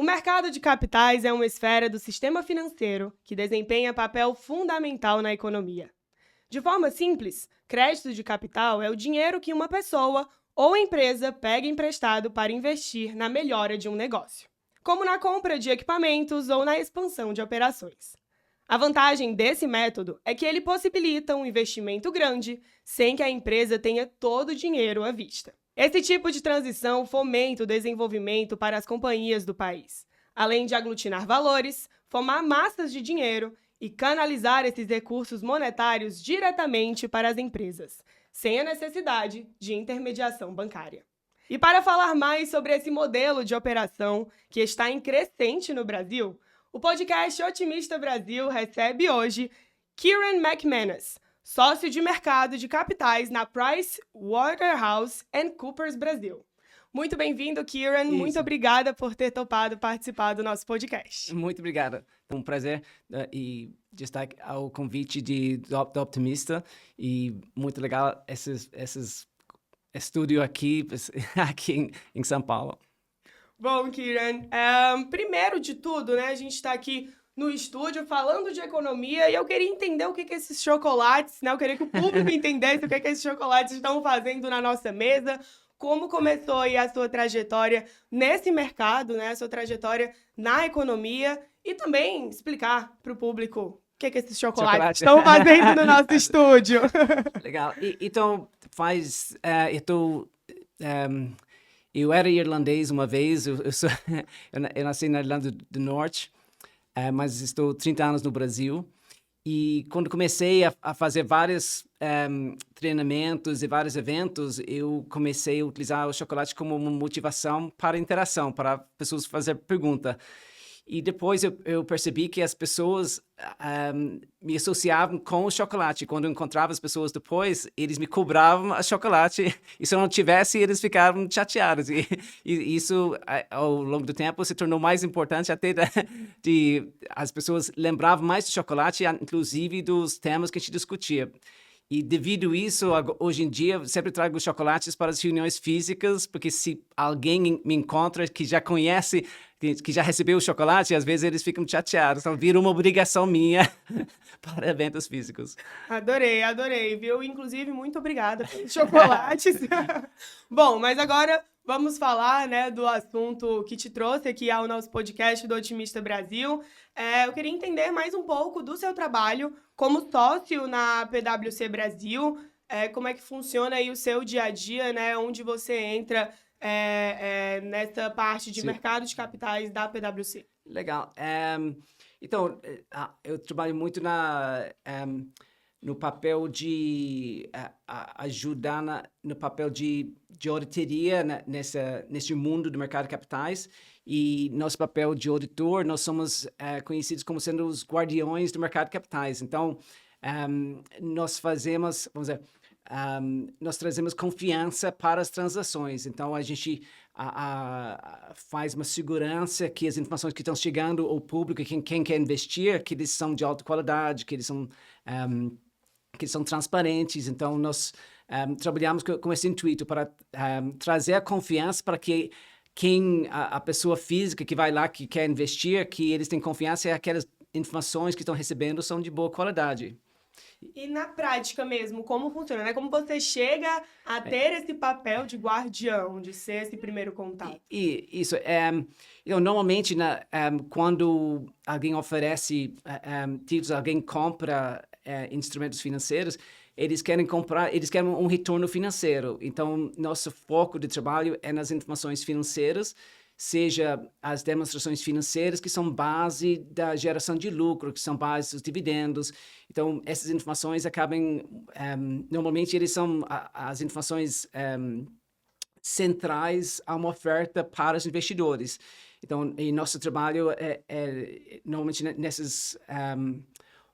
mercado de capitais é uma esfera do sistema financeiro que desempenha papel fundamental na economia. De forma simples, crédito de capital é o dinheiro que uma pessoa ou empresa pega emprestado para investir na melhora de um negócio, como na compra de equipamentos ou na expansão de operações. A vantagem desse método é que ele possibilita um investimento grande sem que a empresa tenha todo o dinheiro à vista. Esse tipo de transição fomenta o desenvolvimento para as companhias do país, além de aglutinar valores, formar massas de dinheiro e canalizar esses recursos monetários diretamente para as empresas, sem a necessidade de intermediação bancária. E para falar mais sobre esse modelo de operação que está em crescente no Brasil, o podcast Otimista Brasil recebe hoje Kieran McManus, sócio de mercado de capitais na PricewaterhouseCoopers Brasil. Muito bem-vindo, Kieran. Isso. Muito obrigada por ter topado participar do nosso podcast. Muito obrigado. Foi um prazer e de estar ao convite do Optimista e muito legal esses estúdio aqui em São Paulo. Bom, Kieran, primeiro de tudo, né, a gente está aqui no estúdio falando de economia e eu queria entender o que esses chocolates, né, eu queria que o público entendesse o que esses chocolates estão fazendo na nossa mesa, como começou aí a sua trajetória nesse mercado, né, a sua trajetória na economia e também explicar para o público o que esses chocolates estão fazendo no nosso estúdio. Legal. Então, eu era irlandês uma vez, eu nasci na Irlanda do Norte, mas estou 30 anos no Brasil. E quando comecei a fazer vários treinamentos e vários eventos, eu comecei a utilizar o chocolate como uma motivação para interação, para pessoas fazer pergunta. E depois eu percebi que as pessoas me associavam com o chocolate. Quando eu encontrava as pessoas depois, eles me cobravam a chocolate. E se eu não tivesse, eles ficavam chateados. E isso, ao longo do tempo, se tornou mais importante até as pessoas lembravam mais do chocolate, inclusive dos temas que a gente discutia. E devido a isso, hoje em dia, eu sempre trago chocolates para as reuniões físicas, porque se alguém me encontra que já conhece, que já recebeu o chocolate, às vezes eles ficam chateados. Então, vira uma obrigação minha para eventos físicos. Adorei, viu? Inclusive, muito obrigada pelos chocolates. Bom, mas agora vamos falar, né, do assunto que te trouxe aqui ao nosso podcast do Otimista Brasil. Eu queria entender mais um pouco do seu trabalho como sócio na PwC Brasil, como é que funciona aí o seu dia a dia, né, onde você entra nessa parte de mercado de capitais da PwC. Legal. Então, eu trabalho muito no papel de ajudar no papel de auditoria nesse mundo do mercado de capitais. E nosso papel de auditor, nós somos conhecidos como sendo os guardiões do mercado de capitais. Então, nós fazemos, vamos dizer, nós trazemos confiança para as transações. Então, a gente faz uma segurança que as informações que estão chegando ao público, quem quer investir, que eles são de alta qualidade, que eles são transparentes. Então, nós trabalhamos com esse intuito para trazer a confiança para que a pessoa física que vai lá, que quer investir, que eles têm confiança e aquelas informações que estão recebendo são de boa qualidade. E na prática mesmo, como funciona, né? Como você chega a ter esse papel de guardião, de ser esse primeiro contato? Isso. Normalmente, quando alguém oferece títulos, alguém compra instrumentos financeiros, eles querem um retorno financeiro. Então, nosso foco de trabalho é nas informações financeiras, seja as demonstrações financeiras que são base da geração de lucro, que são base dos dividendos. Então, essas informações acabam, normalmente eles são as informações centrais a uma oferta para os investidores. Então, nosso trabalho normalmente nessas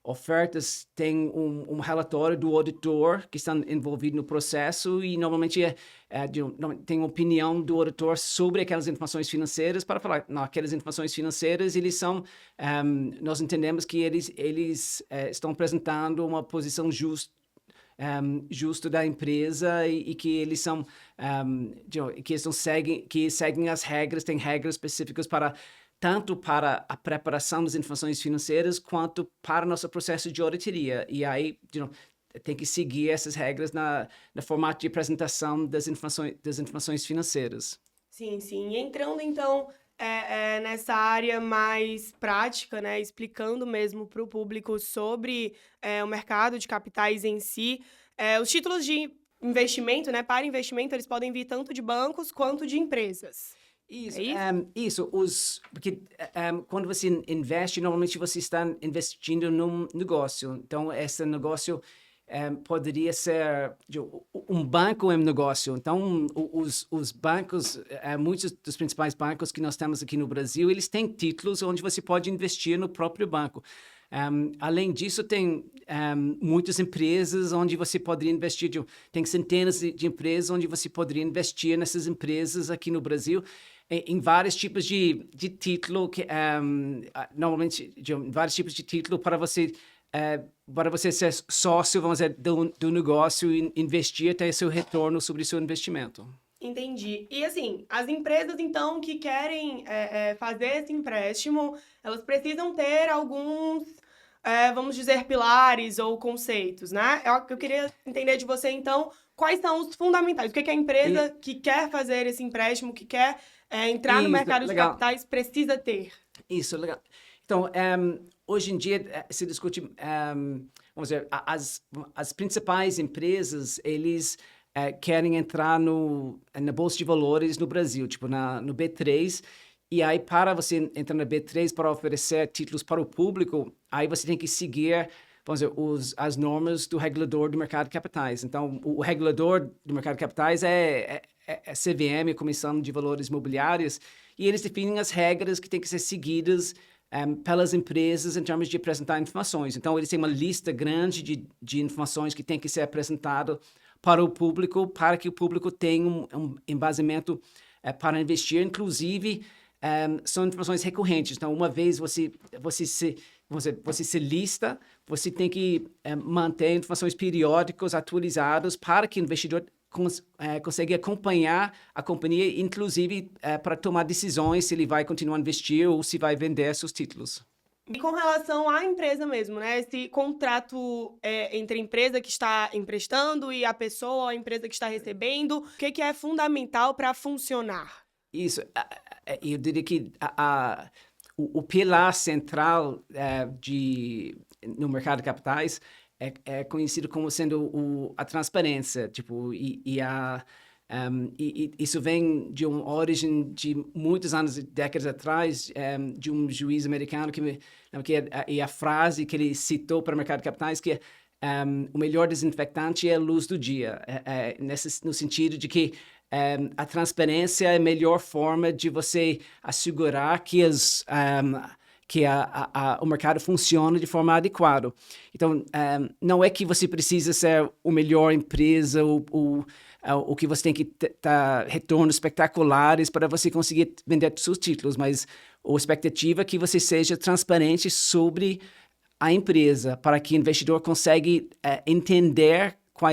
ofertas tem um relatório do auditor que está envolvido no processo e normalmente tem uma opinião do auditor sobre aquelas informações financeiras para falar, não, aquelas informações financeiras, eles são, nós entendemos que eles estão apresentando uma posição justa da empresa e que eles são, que seguem as regras, tem regras específicas para tanto para a preparação das informações financeiras quanto para o nosso processo de auditoria. E aí, tem que seguir essas regras no formato de apresentação das informações financeiras. Sim, sim. E entrando, então, nessa área mais prática, né, explicando mesmo para o público sobre o mercado de capitais em si, os títulos de investimento, né, para investimento, eles podem vir tanto de bancos quanto de empresas. Isso, É isso? isso, porque quando você investe, normalmente você está investindo num negócio. Então, esse negócio poderia ser um banco é um negócio. Então, os bancos, muitos dos principais bancos que nós temos aqui no Brasil, eles têm títulos onde você pode investir no próprio banco. Além disso, tem muitas empresas onde você poderia investir. Tem centenas de empresas onde você poderia investir nessas empresas aqui no Brasil em vários tipos de título, normalmente, vários tipos de título para você ser sócio, vamos dizer, do negócio e investir, ter seu retorno sobre o seu investimento. Entendi. E assim, as empresas, então, que querem fazer esse empréstimo, elas precisam ter alguns, vamos dizer, pilares ou conceitos, né? Eu queria entender de você, então, quais são os fundamentais. O que a empresa que quer fazer esse empréstimo, que quer entrar no mercado de capitais, precisa ter? Isso, legal. Então, hoje em dia se discute, vamos dizer, as principais empresas, eles querem entrar na Bolsa de Valores no Brasil, tipo no B3, e aí para você entrar na B3 para oferecer títulos para o público, aí você tem que seguir, vamos dizer, as normas do regulador do mercado de capitais. Então, o regulador do mercado de capitais é CVM, Comissão de Valores Imobiliários, e eles definem as regras que têm que ser seguidas pelas empresas em termos de apresentar informações. Então, eles têm uma lista grande de informações que tem que ser apresentado para o público, para que o público tenha um embasamento para investir. Inclusive, são informações recorrentes. Então, uma vez você se lista, você tem que manter informações periódicas atualizadas para que o investidor consegue acompanhar a companhia, inclusive para tomar decisões se ele vai continuar a investir ou se vai vender seus títulos. E com relação à empresa mesmo, né? Esse contrato entre a empresa que está emprestando e a pessoa, a empresa que está recebendo, o que é fundamental para funcionar? Isso, eu diria que o pilar central no mercado de capitais é conhecido como sendo a transparência, tipo, e isso vem de uma origem de muitos anos, décadas atrás, de um juiz americano e a frase que ele citou para o mercado de capitais que o melhor desinfetante é a luz do dia, no sentido de que a transparência é a melhor forma de você assegurar que o mercado funciona de forma adequada. Então, não é que você precisa ser a melhor empresa ou que você tem que ter retornos espetaculares para você conseguir vender seus títulos, mas a expectativa é que você seja transparente sobre a empresa, para que o investidor consiga entender a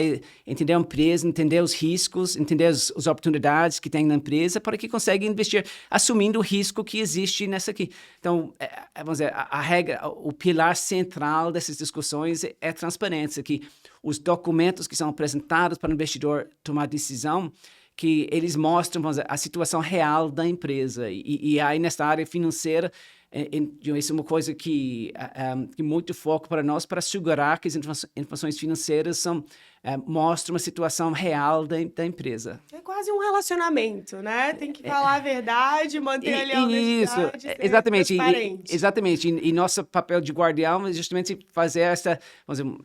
empresa, entender os riscos, entender as oportunidades que tem na empresa, para que consiga investir, assumindo o risco que existe nessa aqui. Então, vamos dizer, a regra, o pilar central dessas discussões é a transparência, que os documentos que são apresentados para o investidor tomar decisão, que eles mostram, vamos dizer, a situação real da empresa. E aí, nessa área financeira, isso é uma coisa que muito foco para nós, para assegurar que as informações financeiras mostram uma situação real da empresa. É quase um relacionamento, né? Tem que falar a verdade, manter ali a honestidade, isso, ser exatamente, transparente. Exatamente. E nosso papel de guardião é justamente fazer essa, vamos dizer,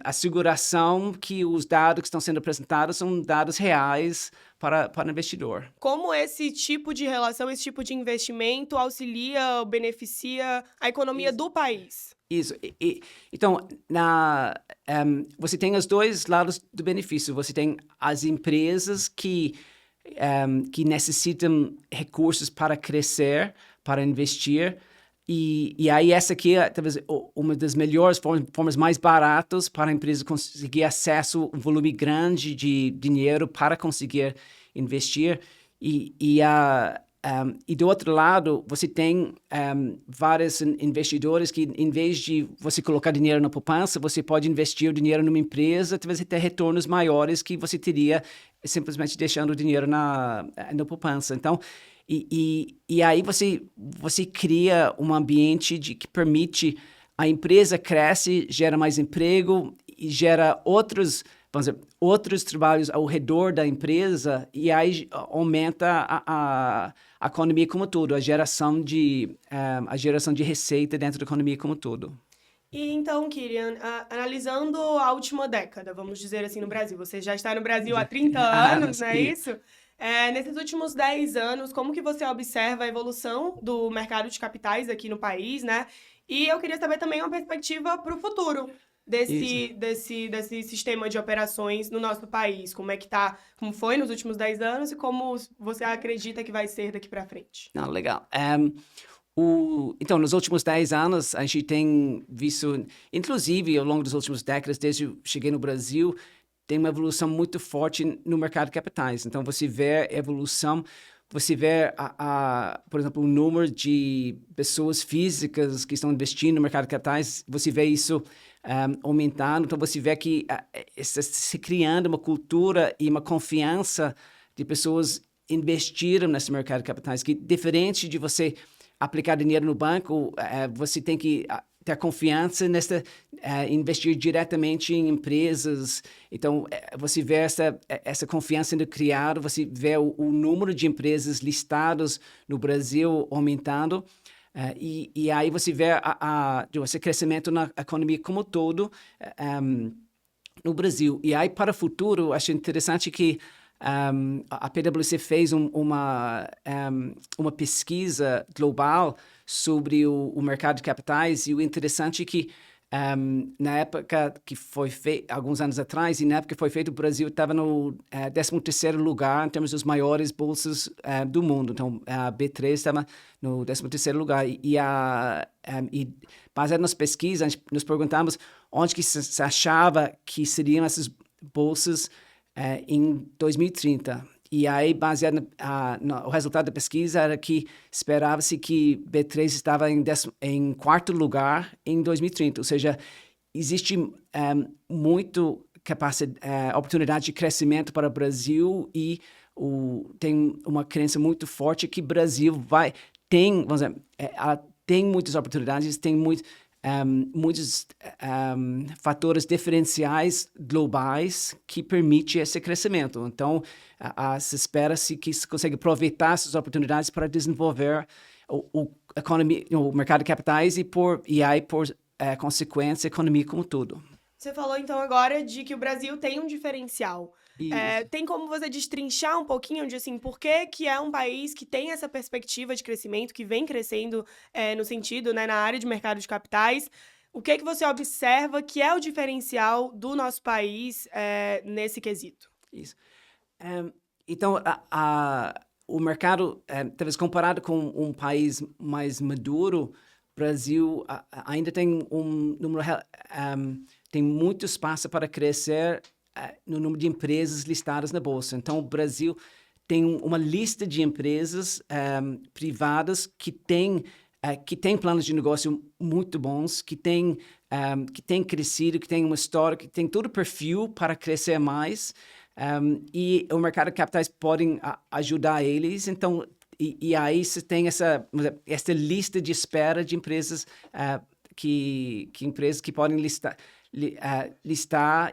asseguração que os dados que estão sendo apresentados são dados reais para o investidor. Como esse tipo de relação, esse tipo de investimento auxilia ou beneficia a economia do país? Isso. Então, você tem os dois lados do benefício. Você tem as empresas que necessitam recursos para crescer, para investir. E aí essa aqui é talvez uma das melhores formas mais baratas para a empresa conseguir acesso a um volume grande de dinheiro para conseguir investir. E E do outro lado, você tem vários investidores que, em vez de você colocar dinheiro na poupança, você pode investir o dinheiro numa empresa, você ter retornos maiores que você teria simplesmente deixando o dinheiro na poupança. Então, e aí você cria um ambiente que permite a empresa cresce, gera mais emprego e gera vamos dizer, outros trabalhos ao redor da empresa e aí aumenta a economia como um todo, a geração de receita dentro da economia como um todo. E então, Kilian, analisando a última década, vamos dizer assim, no Brasil, você já está no Brasil há 30 anos, não é isso? Nesses últimos 10 anos, como que você observa a evolução do mercado de capitais aqui no país, né? E eu queria saber também uma perspectiva para o futuro desse sistema de operações no nosso país. Como é que tá, como foi nos últimos 10 anos e como você acredita que vai ser daqui para frente? Não, legal. Então, nos últimos 10 anos, a gente tem visto, inclusive ao longo das últimas décadas, desde que eu cheguei no Brasil, tem uma evolução muito forte no mercado de capitais. Então, você vê evolução, você vê, por exemplo, o número de pessoas físicas que estão investindo no mercado de capitais, você vê isso aumentando. Então, você vê que está se criando uma cultura e uma confiança de pessoas investiram nesse mercado de capitais, que diferente de você aplicar dinheiro no banco, você tem que ter confiança investir diretamente em empresas. Então, você vê essa confiança sendo criada, você vê o número de empresas listadas no Brasil aumentando, e aí você vê esse crescimento na economia como um todo no Brasil. E aí, para o futuro, acho interessante que a PwC fez uma pesquisa global sobre o mercado de capitais e o interessante é que na época que foi feito, alguns anos atrás, e na época que foi feito, o Brasil estava no 13º lugar em termos dos maiores bolsas do mundo. Então, a B3 estava no 13º lugar. E baseado nas pesquisas, a gente nos perguntamos onde que se achava que seriam essas bolsas em 2030. E aí, baseado no resultado da pesquisa, era que esperava-se que B3 estava em quarto lugar em 2030. Ou seja, existe muito oportunidade de crescimento para o Brasil e tem uma crença muito forte que o Brasil vamos dizer, ela tem muitas oportunidades, tem muitos fatores diferenciais globais que permitem esse crescimento. Então, se espera-se que se consegue aproveitar essas oportunidades para desenvolver economia, o mercado de capitais e aí, por consequência, a economia como um todo. Você falou, então, agora de que o Brasil tem um diferencial. Tem como você destrinchar um pouquinho de, assim, por que é um país que tem essa perspectiva de crescimento, que vem crescendo no sentido, né, na área de mercado de capitais? O que você observa que é o diferencial do nosso país nesse quesito? Isso. Então, o mercado, talvez comparado com um país mais maduro, o Brasil ainda tem um número... tem muito espaço para crescer no número de empresas listadas na Bolsa. Então, o Brasil tem uma lista de empresas privadas que tem planos de negócio muito bons, que tem crescido, que tem uma história, que tem todo o perfil para crescer mais, e o mercado de capitais podem ajudar eles. Então, e aí você tem essa lista de espera de empresas empresas que podem listar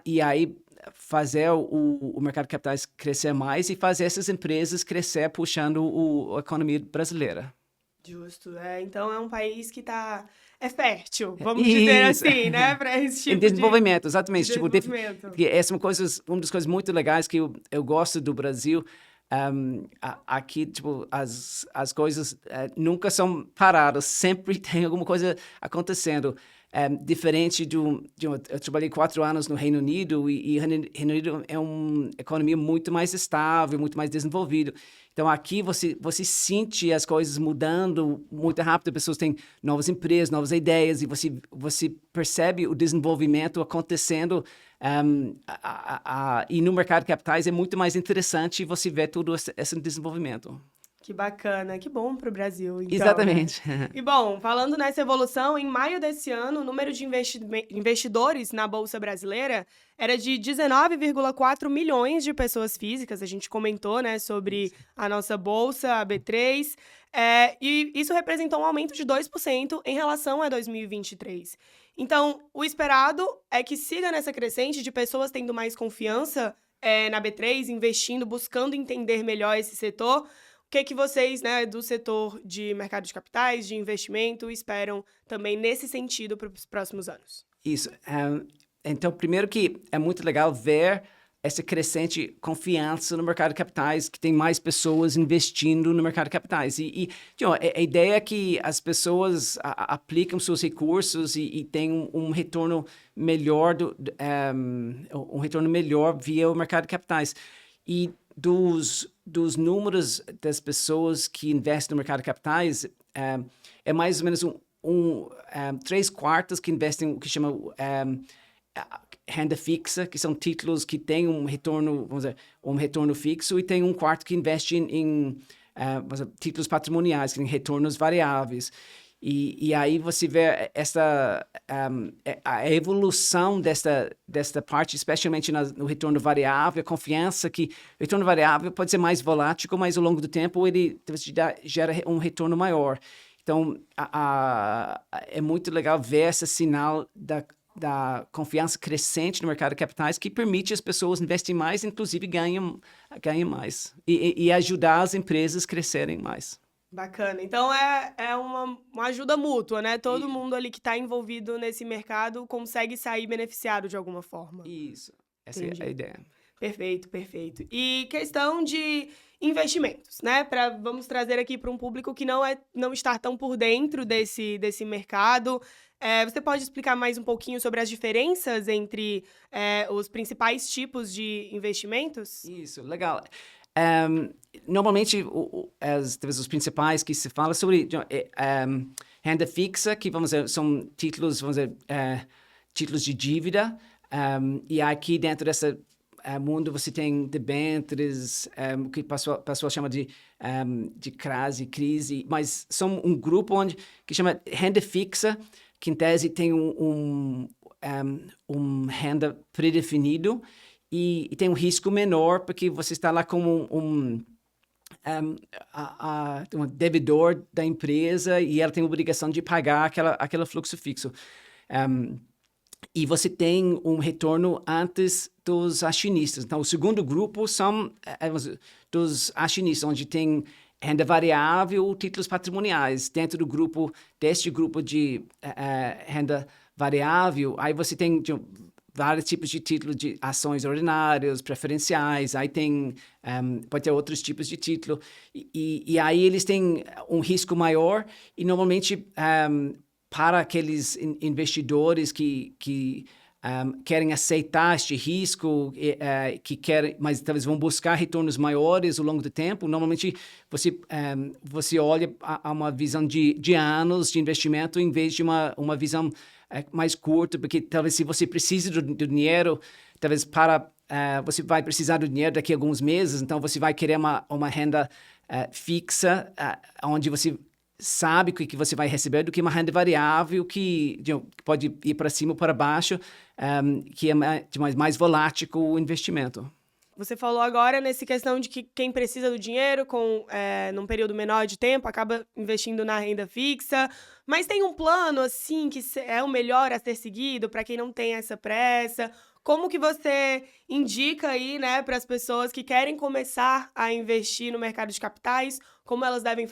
e aí fazer o mercado de capitais crescer mais e fazer essas empresas crescer puxando a economia brasileira. Justo. Então, é um país que é fértil, vamos dizer assim, né? Para esse tipo em desenvolvimento, de exatamente. desenvolvimento. Essa é uma das coisas muito legais que eu gosto do Brasil. Aqui, tipo, as coisas nunca são paradas, sempre tem alguma coisa acontecendo. Diferente eu trabalhei 4 anos no Reino Unido e o Reino Unido é uma economia muito mais estável, muito mais desenvolvida. Então, aqui você sente as coisas mudando muito rápido, pessoas têm novas empresas, novas ideias, e você percebe o desenvolvimento acontecendo. E no mercado de capitais é muito mais interessante você ver todo esse desenvolvimento. Que bacana, que bom para o Brasil, então, Exatamente. né? E bom, falando nessa evolução, em maio desse ano, o número de investidores na Bolsa Brasileira era de 19,4 milhões de pessoas físicas. A gente comentou, né, sobre a nossa Bolsa, a B3, e isso representou um aumento de 2% em relação a 2023. Então, o esperado é que siga nessa crescente de pessoas tendo mais confiança na B3, investindo, buscando entender melhor esse setor. O que vocês, né, do setor de mercado de capitais, de investimento, esperam também nesse sentido para os próximos anos? Isso. Então, primeiro que é muito legal ver essa crescente confiança no mercado de capitais, que tem mais pessoas investindo no mercado de capitais. A ideia é que as pessoas aplicam seus recursos e têm um retorno melhor, um retorno melhor via o mercado de capitais. E dos números das pessoas que investem no mercado de capitais, é mais ou menos 3/4 que investem o que chama renda fixa, que são títulos que têm um retorno, vamos dizer, um retorno fixo, e tem 1/4 que investe em títulos patrimoniais, que têm retornos variáveis. E aí você vê a evolução desta parte, especialmente no retorno variável, a confiança que o retorno variável pode ser mais volátil, mas ao longo do tempo ele gera um retorno maior. Então, é muito legal ver esse sinal da confiança crescente no mercado de capitais, que permite as pessoas investirem mais, inclusive ganham mais, e ajudar as empresas a crescerem mais. Bacana. Então, é uma ajuda mútua, né? Todo mundo ali que está envolvido nesse mercado consegue sair beneficiado de alguma forma. Isso. Essa é a ideia. Perfeito, perfeito. E questão de investimentos, né? Vamos trazer aqui para um público que não está tão por dentro desse mercado. Você pode explicar mais um pouquinho sobre as diferenças entre os principais tipos de investimentos? Isso, legal. Normalmente, talvez os principais que se fala sobre renda fixa, que vamos dizer, são títulos, títulos de dívida, e aqui dentro desse mundo você tem debêntures, que o pessoal chama de crise, mas são um grupo que chama renda fixa, que em tese tem um renda predefinido, e tem um risco menor, porque você está lá como um devedor da empresa, e ela tem a obrigação de pagar aquele fluxo fixo. E você tem um retorno antes dos acionistas. Então, o segundo grupo são dos acionistas, onde tem renda variável, títulos patrimoniais. Dentro deste grupo de renda variável, aí você tem vários tipos de títulos de ações ordinárias, preferenciais, aí pode ter outros tipos de título. E aí eles têm um risco maior, e normalmente para aqueles investidores que querem aceitar este risco, mas talvez vão buscar retornos maiores ao longo do tempo, normalmente você olha a uma visão de anos de investimento em vez de uma visão mais curta, porque talvez se você precisa do dinheiro, talvez você vai precisar do dinheiro daqui a alguns meses, então você vai querer uma renda fixa, onde você sabe o que você vai receber, do que uma renda variável que pode ir para cima ou para baixo, que é mais volátil que o investimento. Você falou agora nessa questão de que quem precisa do dinheiro num período menor de tempo acaba investindo na renda fixa, mas tem um plano assim que é o melhor a ser seguido para quem não tem essa pressa. Como que você indica aí, né, para as pessoas que querem começar a investir no mercado de capitais, como elas devem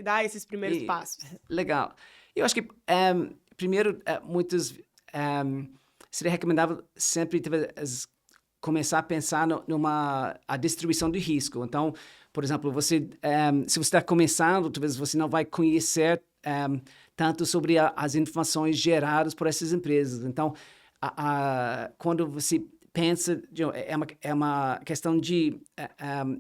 dar esses primeiros passos? Legal. Eu acho que, primeiro, seria recomendável sempre começar a pensar a distribuição do risco. Então, por exemplo, se você está começando, talvez você não vai conhecer tanto sobre as informações geradas por essas empresas. Então, quando você pensa, é uma questão de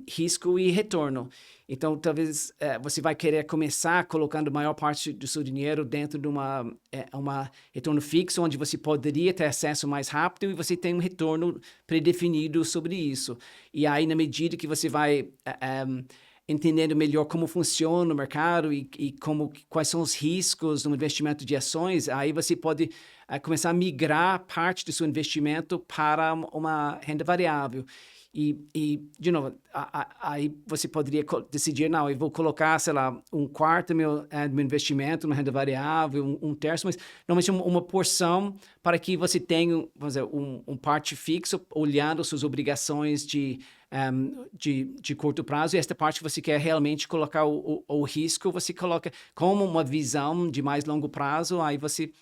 risco e retorno. Então, talvez você vai querer começar colocando a maior parte do seu dinheiro dentro de uma retorno fixo, onde você poderia ter acesso mais rápido, e você tem um retorno predefinido sobre isso. E aí, na medida que você vai entendendo melhor como funciona o mercado e quais são os riscos no investimento de ações, aí você pode começar a migrar parte do seu investimento para uma renda variável. De novo, aí você poderia decidir, não, eu vou colocar, sei lá, um quarto do meu investimento numa renda variável, um terço, mas normalmente uma porção para que você tenha, vamos dizer, um parte fixo, olhando suas obrigações de curto prazo, e esta parte você quer realmente colocar o risco, você coloca como uma visão de mais longo prazo, aí você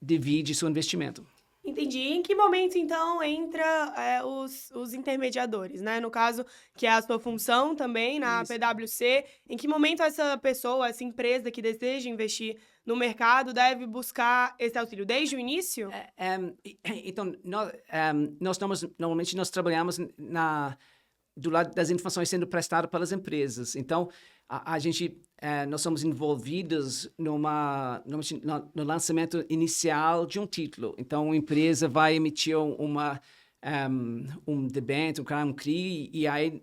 divide seu investimento. Entendi. E em que momento, então, entra os intermediadores, né? No caso, que é a sua função também na Isso. PwC, em que momento essa pessoa, essa empresa que deseja investir no mercado deve buscar esse auxílio? Desde o início? Então, normalmente nós trabalhamos do lado das informações sendo prestadas pelas empresas. Então, nós somos envolvidos no lançamento inicial de um título. Então, a empresa vai emitir um debênture, um CRI, e aí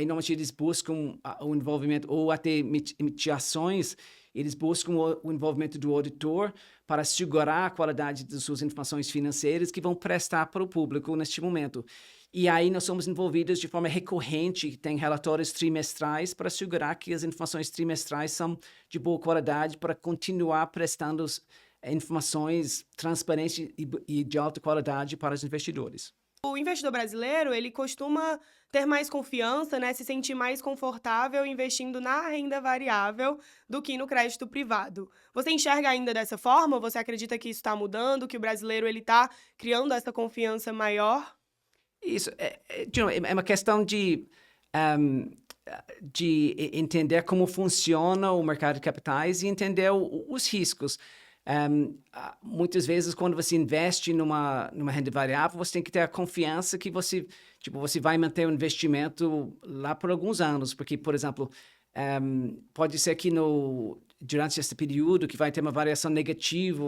normalmente eles buscam o envolvimento, ou até emitir ações, eles buscam o envolvimento do auditor para assegurar a qualidade das suas informações financeiras que vão prestar para o público neste momento. E aí nós somos envolvidos de forma recorrente, tem relatórios trimestrais para assegurar que as informações trimestrais são de boa qualidade para continuar prestando informações transparentes e de alta qualidade para os investidores. O investidor brasileiro, ele costuma ter mais confiança, né, se sentir mais confortável investindo na renda variável do que no crédito privado. Você enxerga ainda dessa forma? Você acredita que isso está mudando, que o brasileiro ele está criando essa confiança maior? Isso é uma questão de entender como funciona o mercado de capitais e entender os riscos. Muitas vezes, quando você investe numa renda variável, você tem que ter a confiança que você vai manter o investimento lá por alguns anos, porque, por exemplo, pode ser que durante esse período que vai ter uma variação negativa,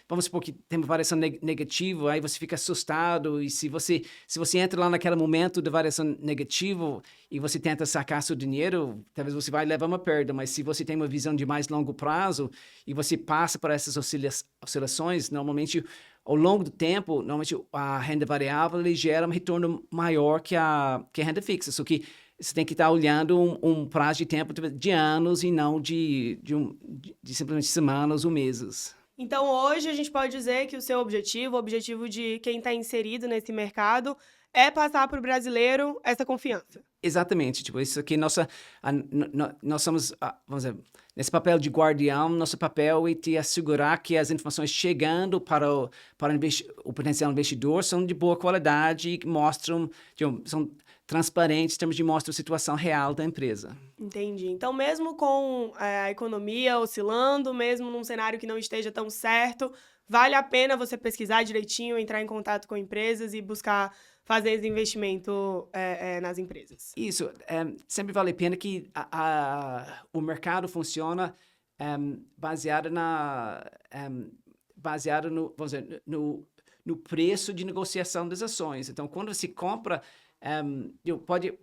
vamos supor que tem uma variação negativa, aí você fica assustado, e se você entra lá naquele momento de variação negativa e você tenta sacar seu dinheiro, talvez você vai levar uma perda, mas se você tem uma visão de mais longo prazo e você passa por essas oscilações, normalmente, ao longo do tempo, normalmente a renda variável gera um retorno maior que a renda fixa, só que você tem que estar olhando um prazo de tempo de anos e não de simplesmente semanas ou meses. Então, hoje a gente pode dizer que o seu objetivo, o objetivo de quem está inserido nesse mercado, é passar para o brasileiro essa confiança. Exatamente. Isso aqui, nós somos, vamos dizer, nesse papel de guardião, nosso papel é te assegurar que as informações chegando para o potencial investidor são de boa qualidade e que mostram, são transparentes em termos de mostrar a situação real da empresa. Entendi. Então, mesmo com a economia oscilando, mesmo num cenário que não esteja tão certo, vale a pena você pesquisar direitinho, entrar em contato com empresas e buscar fazer esse investimento nas empresas. Isso. Sempre vale a pena que o mercado funciona baseado vamos dizer, no preço de negociação das ações. Então, quando você compra,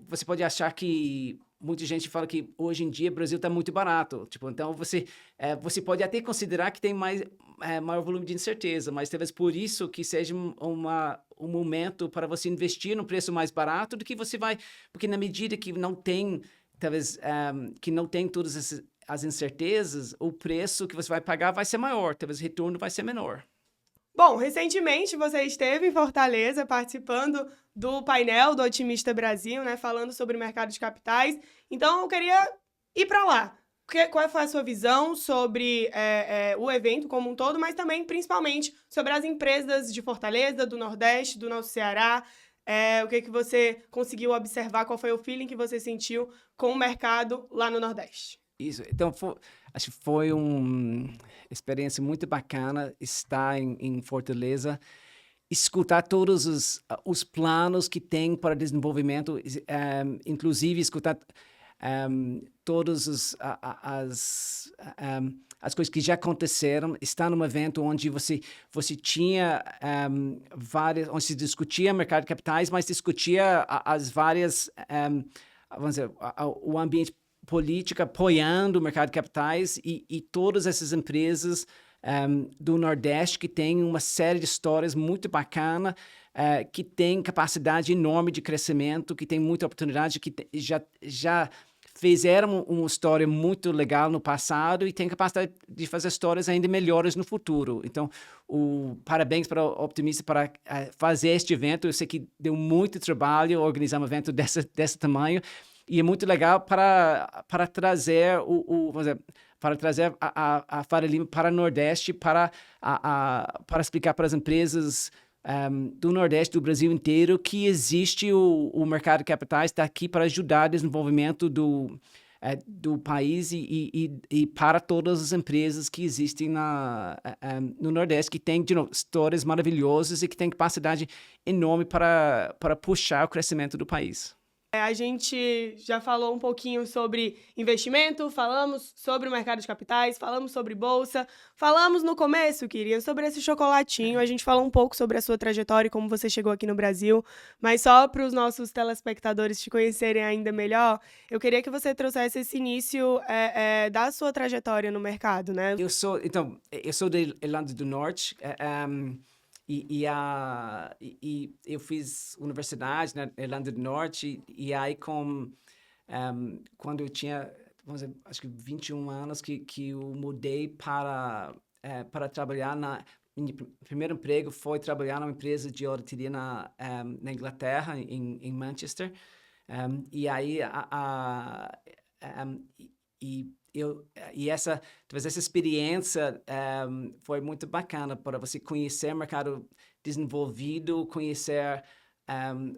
você pode achar que muita gente fala que hoje em dia o Brasil está muito barato. Então você pode até considerar que tem maior volume de incerteza, mas talvez por isso que seja um momento para você investir num preço mais barato do que você vai, porque na medida que não tem, talvez, que não tem todas as incertezas, o preço que você vai pagar vai ser maior, talvez o retorno vai ser menor. Bom, recentemente você esteve em Fortaleza participando do painel do Otimista Brasil, né, falando sobre o mercado de capitais. Então, eu queria ir para lá. Qual foi a sua visão sobre o evento como um todo, mas também, principalmente, sobre as empresas de Fortaleza, do Nordeste, do nosso Ceará? O que você conseguiu observar? Qual foi o feeling que você sentiu com o mercado lá no Nordeste? Isso. Então, acho que foi uma experiência muito bacana estar em Fortaleza, escutar todos os planos que tem para desenvolvimento, inclusive escutar todas as coisas que já aconteceram. Estar num evento onde você tinha onde se discutia mercado de capitais, mas discutia as várias vamos dizer, o ambiente político apoiando o mercado de capitais e todas essas empresas do Nordeste que têm uma série de histórias muito bacanas, que têm capacidade enorme de crescimento, que têm muita oportunidade, que já fizeram uma história muito legal no passado e têm capacidade de fazer histórias ainda melhores no futuro. Então, parabéns para o Optimista para fazer este evento. Eu sei que deu muito trabalho organizar um evento desse tamanho e é muito legal para trazer vamos dizer, para trazer a Faria Lima para o Nordeste, para explicar para as empresas do Nordeste, do Brasil inteiro, que existe o mercado de capitais, está aqui para ajudar o desenvolvimento do país e para todas as empresas que existem no Nordeste, que tem, de novo, histórias maravilhosas e que tem capacidade enorme para puxar o crescimento do país. A gente já falou um pouquinho sobre investimento, falamos sobre o mercado de capitais, falamos sobre bolsa, falamos no começo, Kyrian, sobre esse chocolatinho, a gente falou um pouco sobre a sua trajetória e como você chegou aqui no Brasil, mas só para os nossos telespectadores te conhecerem ainda melhor, eu queria que você trouxesse esse início da sua trajetória no mercado, né? Eu sou de Irlanda do Norte, e eu fiz universidade na Irlanda do Norte, e aí quando eu tinha, vamos dizer, acho que 21 anos, que eu mudei para trabalhar meu primeiro emprego foi trabalhar numa empresa de auditoria na Inglaterra, em Manchester. E aí, talvez essa experiência foi muito bacana para você conhecer o mercado desenvolvido, conhecer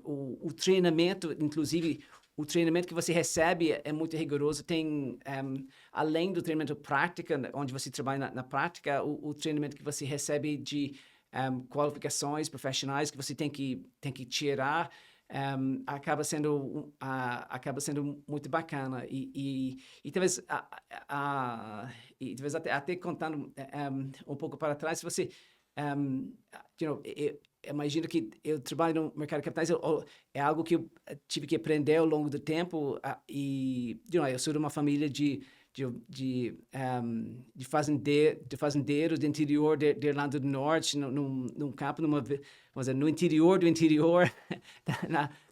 o treinamento, inclusive o treinamento que você recebe é muito rigoroso. Tem, além do treinamento prático, onde você trabalha na prática, o treinamento que você recebe de qualificações profissionais que você tem que tirar, acaba sendo muito bacana e talvez até contando um pouco para trás, se você eu imagino que eu trabalho no mercado de capitais, é algo que eu tive que aprender ao longo do tempo, e eu sou de uma família de fazendeiros do interior da Irlanda do Norte, num campo, vamos dizer, no interior do interior,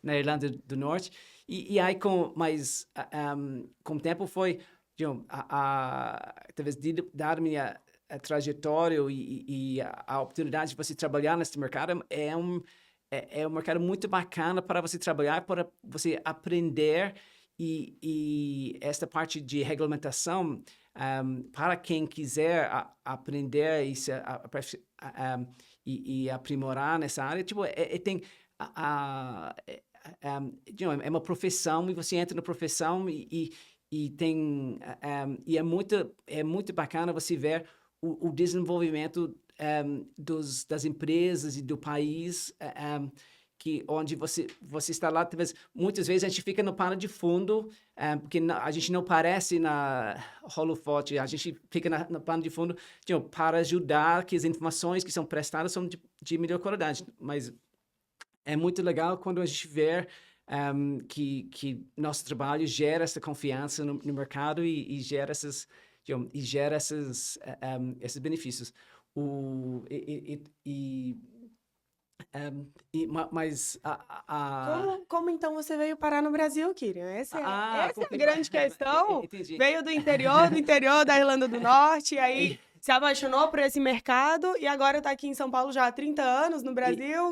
na Irlanda do Norte. E aí, com o tempo, foi, talvez, dada minha trajetória e a oportunidade de você trabalhar nesse mercado, é um mercado muito bacana para você trabalhar, para você aprender. E esta parte de regulamentação, para quem quiser aprender e aprimorar nessa área, tem é uma profissão, e você entra na profissão e tem e é muito bacana você ver o desenvolvimento das empresas e do país, onde você está lá. Talvez muitas vezes a gente fica no pano de fundo, porque a gente não aparece na holofote, a gente fica no pano de fundo para ajudar que as informações que são prestadas são de melhor qualidade. Mas é muito legal quando a gente vê que nosso trabalho gera essa confiança no mercado e gera esses benefícios. Mas Como então você veio parar no Brasil, Kyrian? Essa é a grande questão. Entendi. Veio do interior da Irlanda do Norte, e aí se apaixonou por esse mercado e agora está aqui em São Paulo já há 30 anos no Brasil.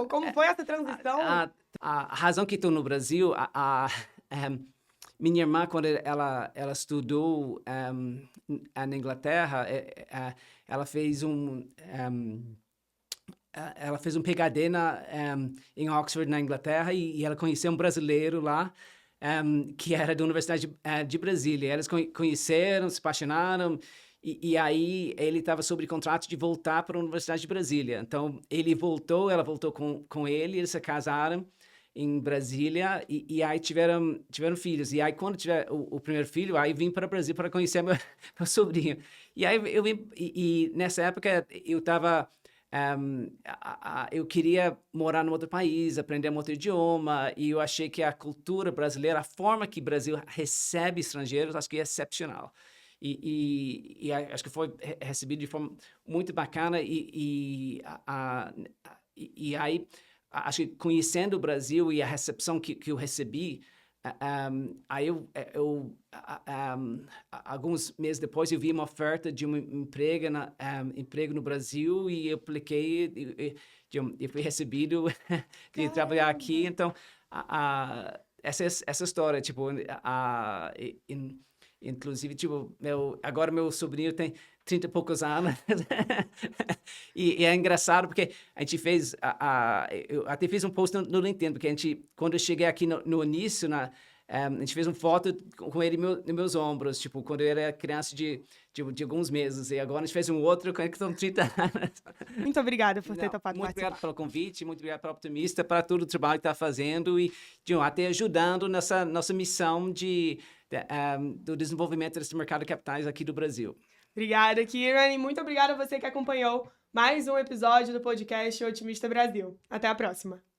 Como foi essa transição? A razão que estou no Brasil, minha irmã, quando ela estudou na Inglaterra, ela fez ela fez um PhD em Oxford, na Inglaterra, e ela conheceu um brasileiro lá, que era da Universidade de Brasília. Eles conheceram, se apaixonaram, e aí ele estava sob contrato de voltar para a Universidade de Brasília. Então, ela voltou com ele, eles se casaram em Brasília, e aí tiveram filhos. E aí, quando tiver o primeiro filho, aí vim para o Brasil para conhecer meu sobrinho. E aí eu vim, e nessa época eu estava eu queria morar num outro país, aprender um outro idioma, e eu achei que a cultura brasileira, a forma que o Brasil recebe estrangeiros, acho que é excepcional. E acho que foi recebido de forma muito bacana, e aí, acho que conhecendo o Brasil e a recepção que eu recebi, aí alguns meses depois eu vi uma oferta de um emprego no Brasil e eu apliquei e fui recebido de trabalhar aqui. Então, essa história, tipo, inclusive, tipo, agora meu sobrinho tem 30 e poucos anos. E é engraçado porque a gente fez, eu até fiz um post no LinkedIn, porque quando eu cheguei aqui no início, a gente fez uma foto com ele nos meus ombros, tipo, quando eu era criança de alguns meses, e agora a gente fez um outro quando são 30 anos. Muito obrigada por ter topado Muito participar. obrigado pelo convite, muito obrigado pela Optimista, para todo o trabalho que está fazendo e até ajudando nessa nossa missão do desenvolvimento desse mercado de capitais aqui do Brasil. Obrigada, Kieran, e muito obrigada a você que acompanhou mais um episódio do podcast Otimista Brasil. Até a próxima!